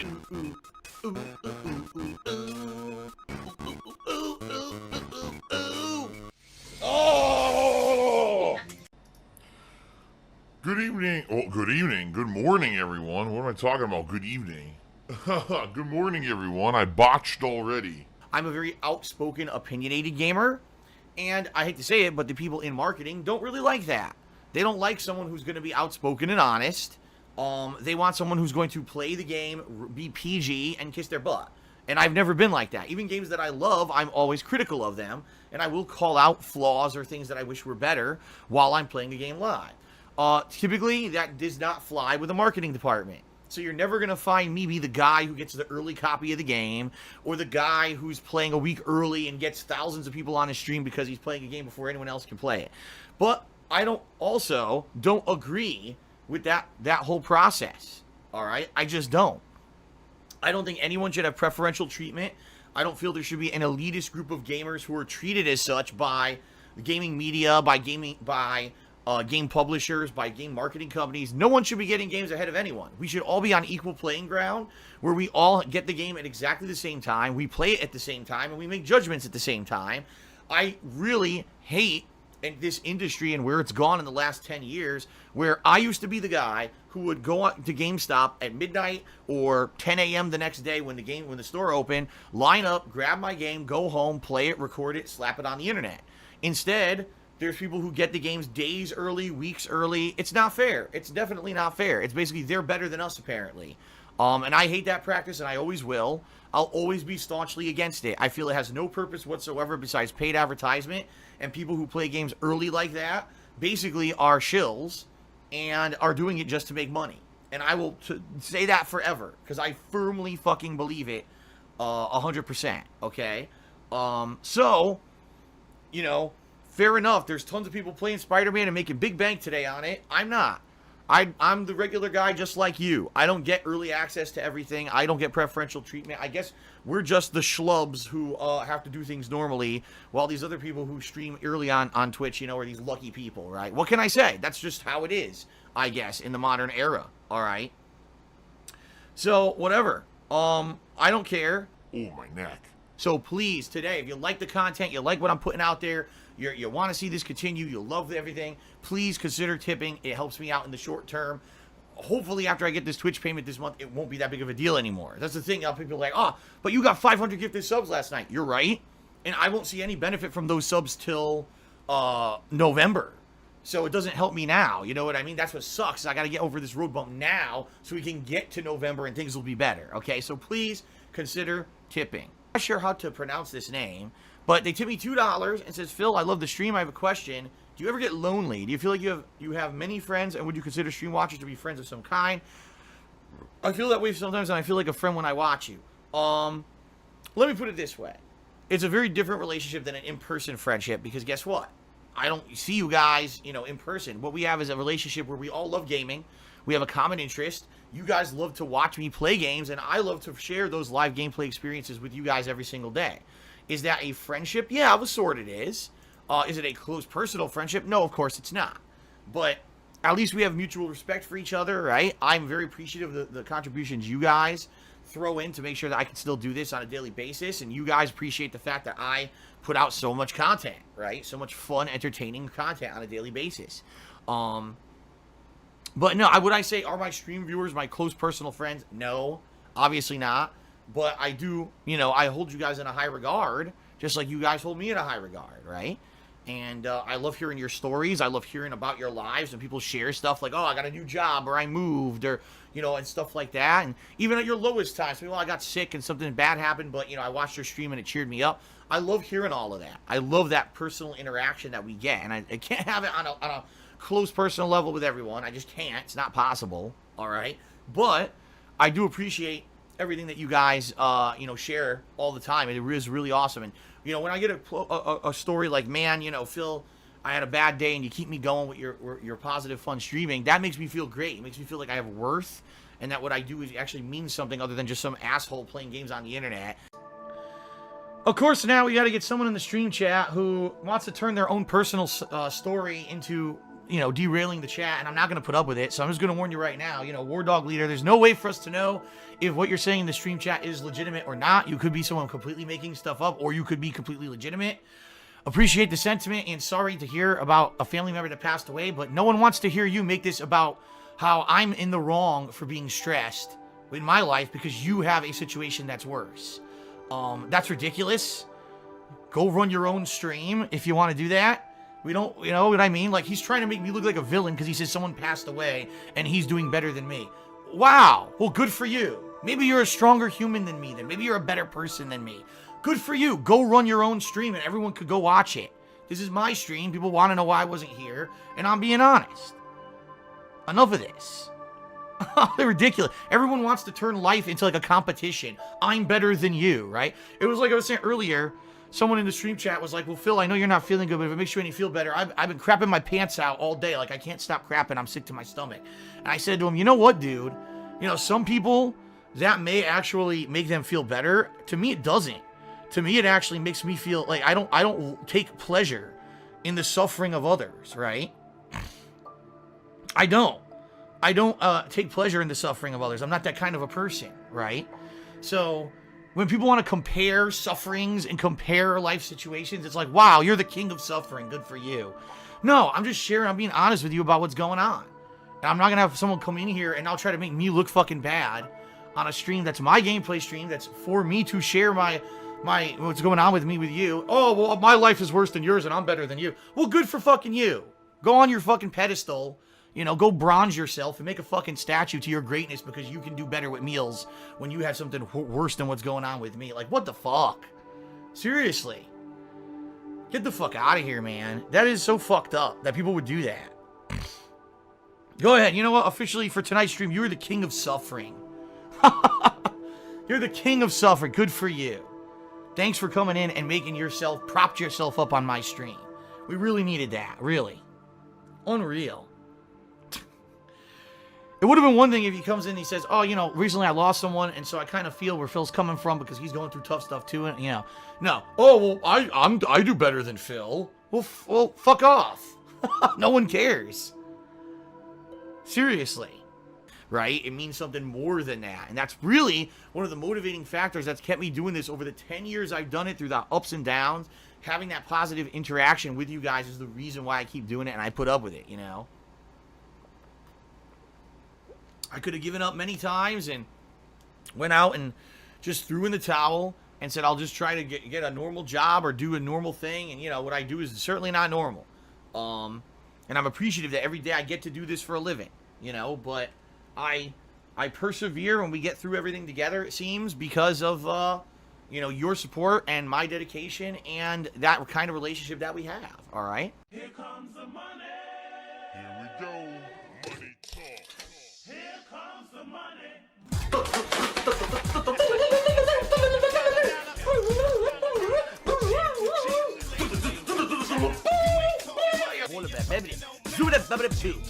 Oh! Good evening. Oh, good evening. Good morning, everyone. What am I talking about? Good evening. Good morning, everyone. I botched already. I'm a very outspoken, opinionated gamer, and I hate to say it, but the people in marketing don't really like that. They don't like someone who's going to be outspoken and honest. They want someone who's going to play the game, be PG, and kiss their butt. And I've never been like that. Even games that I love, I'm always critical of them, and I will call out flaws or things that I wish were better while I'm playing the game live. Typically, that does not fly with the marketing department. So you're never going to find me be the guy who gets the early copy of the game, or the guy who's playing a week early and gets thousands of people on his stream because he's playing a game before anyone else can play it. But I don't agree with that whole process. All right? I just don't. I don't think anyone should have preferential treatment. I don't feel there should be an elitist group of gamers who are treated as such by the gaming media, by game publishers, by game marketing companies. No one should be getting games ahead of anyone. We should all be on equal playing ground where we all get the game at exactly the same time, we play it at the same time, and we make judgments at the same time. I really hate this industry and where it's gone in the last 10 years, where I used to be the guy who would go to GameStop at midnight or 10 a.m. the next day when the store opened, line up, grab my game, go home, play it, record it, slap it on the internet. Instead, there's people who get the games days early, weeks early. It's not fair. It's definitely not fair. It's basically they're better than us, apparently. And I hate that practice, and I always will. I'll always be staunchly against it. I feel it has no purpose whatsoever besides paid advertisement, and people who play games early like that basically are shills and are doing it just to make money. And I will say that forever, because I firmly fucking believe it 100%, okay? So, you know, fair enough, there's tons of people playing Spider-Man and making big bank today on it. I'm not. I'm the regular guy just like you. I don't get early access to everything. I don't get preferential treatment. I guess we're just the schlubs who have to do things normally, while these other people who stream early on Twitch, you know, are these lucky people, right? What can I say? That's just how it is, I guess, in the modern era, all right? So, whatever. I don't care. Oh, my neck. So please, today, if you like the content, you like what I'm putting out there, you want to see this continue, you love everything, please consider tipping. It helps me out in the short term. Hopefully, after I get this Twitch payment this month, it won't be that big of a deal anymore. That's the thing. People are like, oh, but you got 500 gifted subs last night. You're right. And I won't see any benefit from those subs till November. So it doesn't help me now. You know what I mean? That's what sucks. I got to get over this road bump now so we can get to November and things will be better. Okay, so please consider tipping. I'm not sure how to pronounce this name, but they tipped me $2 and says, Phil, I love the stream. I have a question. Do you ever get lonely? Do you feel like you have many friends, and would you consider stream watchers to be friends of some kind? I feel that way sometimes, and I feel like a friend when I watch you. Let me put it this way. It's a very different relationship than an in-person friendship, because guess what? I don't see you guys, you know, in person. What we have is a relationship where we all love gaming. We have a common interest. You guys love to watch me play games, and I love to share those live gameplay experiences with you guys every single day. Is that a friendship? Yeah, of a sort it is. Is it a close personal friendship? No, of course it's not. But at least we have mutual respect for each other, right? I'm very appreciative of the contributions you guys throw in to make sure that I can still do this on a daily basis, and you guys appreciate the fact that I put out so much content, right? So much fun, entertaining content on a daily basis. But no, would I say, are my stream viewers my close personal friends? No, obviously not. But I do, you know, I hold you guys in a high regard, just like you guys hold me in a high regard, right? And I love hearing your stories. I love hearing about your lives, and people share stuff like, oh, I got a new job, or I moved, or, you know, and stuff like that. And even at your lowest times, well, I got sick and something bad happened, but, you know, I watched your stream and it cheered me up. I love hearing all of that. I love that personal interaction that we get. And I can't have it on a close personal level with everyone. I just can't. It's not possible. All right. But I do appreciate everything that you guys, you know, share all the time. It is really awesome. And, you know, when I get a story like, man, you know, Phil, I had a bad day and you keep me going with your positive, fun streaming, that makes me feel great. It makes me feel like I have worth, and that what I do is actually means something other than just some asshole playing games on the internet. Of course, now we got to get someone in the stream chat who wants to turn their own personal story into derailing the chat, and I'm not going to put up with it. So I'm just going to warn you right now, War Dog Leader, there's no way for us to know if what you're saying in the stream chat is legitimate or not. You could be someone completely making stuff up, or you could be completely legitimate. Appreciate the sentiment, and sorry to hear about a family member that passed away, but no one wants to hear you make this about how I'm in the wrong for being stressed in my life because you have a situation that's worse. That's ridiculous. Go run your own stream if you want to do that. We don't, you know what I mean? Like, he's trying to make me look like a villain because he says someone passed away and he's doing better than me. Wow. Well, good for you. Maybe you're a stronger human than me then. Maybe you're a better person than me. Good for you. Go run your own stream and everyone could go watch it. This is my stream. People want to know why I wasn't here, and I'm being honest. Enough of this. They're ridiculous. Everyone wants to turn life into like a competition. I'm better than you, right? It was like I was saying earlier, someone in the stream chat was like, well, Phil, I know you're not feeling good, but if it makes you any feel better, I've been crapping my pants out all day. Like, I can't stop crapping. I'm sick to my stomach. And I said to him, you know what, dude? Some people, that may actually make them feel better. To me, it doesn't. To me, it actually makes me feel like I don't take pleasure in the suffering of others, right? I don't take pleasure in the suffering of others. I'm not that kind of a person, right? So when people want to compare sufferings and compare life situations, it's like, wow, you're the king of suffering. Good for you. No, I'm just sharing. I'm being honest with you about what's going on. And I'm not going to have someone come in here and now try to make me look fucking bad on a stream that's my gameplay stream, that's for me to share my what's going on with me with you. Oh, well, my life is worse than yours and I'm better than you. Well, good for fucking you. Go on your fucking pedestal. Go bronze yourself and make a fucking statue to your greatness because you can do better with meals when you have something worse than what's going on with me. Like, what the fuck? Seriously. Get the fuck out of here, man. That is so fucked up that people would do that. Go ahead. You know what? Officially, for tonight's stream, you're the king of suffering. You're the king of suffering. Good for you. Thanks for coming in and propped yourself up on my stream. We really needed that. Really. Unreal. It would have been one thing if he comes in and he says, oh, recently I lost someone, and so I kind of feel where Phil's coming from because he's going through tough stuff too, and, No. Oh, well, I do better than Phil. Well, fuck off. No one cares. Seriously. Right? It means something more than that. And that's really one of the motivating factors that's kept me doing this over the 10 years I've done it, through the ups and downs. Having that positive interaction with you guys is the reason why I keep doing it, and I put up with it, I could have given up many times and went out and just threw in the towel and said, I'll just try to get a normal job or do a normal thing. And, what I do is certainly not normal. And I'm appreciative that every day I get to do this for a living, but I persevere when we get through everything together, it seems, because of, your support and my dedication and that kind of relationship that we have. All right. Here comes the money. Here we go. Money talk. Here comes the money. All of that, baby. Do that, baby, too.